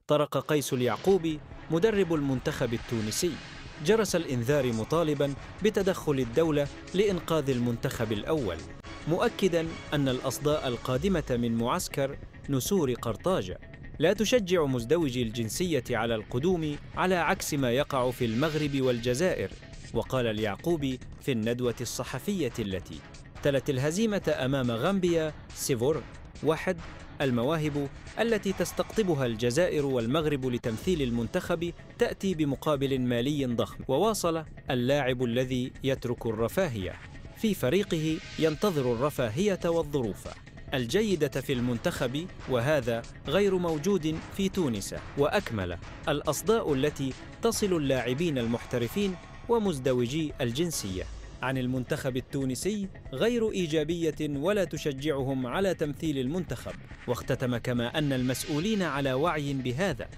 طرق قيس اليعقوبي مدرب المنتخب التونسي جرس الإنذار مطالباً بتدخل الدولة لإنقاذ المنتخب الأول، مؤكداً أن الأصداء القادمة من معسكر نسور قرطاجة لا تشجع مزدوجي الجنسية على القدوم، على عكس ما يقع في المغرب والجزائر. وقال اليعقوبي في الندوة الصحفية التي تلت الهزيمة أمام غامبيا سيفور 1: المواهب التي تستقطبها الجزائر والمغرب لتمثيل المنتخب تأتي بمقابل مالي ضخم. وواصل: اللاعب الذي يترك الرفاهية في فريقه ينتظر الرفاهية والظروف الجيدة في المنتخب، وهذا غير موجود في تونس. وأكمل: الأصداء التي تصل اللاعبين المحترفين ومزدوجي الجنسية عن المنتخب التونسي غير إيجابية ولا تشجعهم على تمثيل المنتخب. واختتم: كما أن المسؤولين على وعي بهذا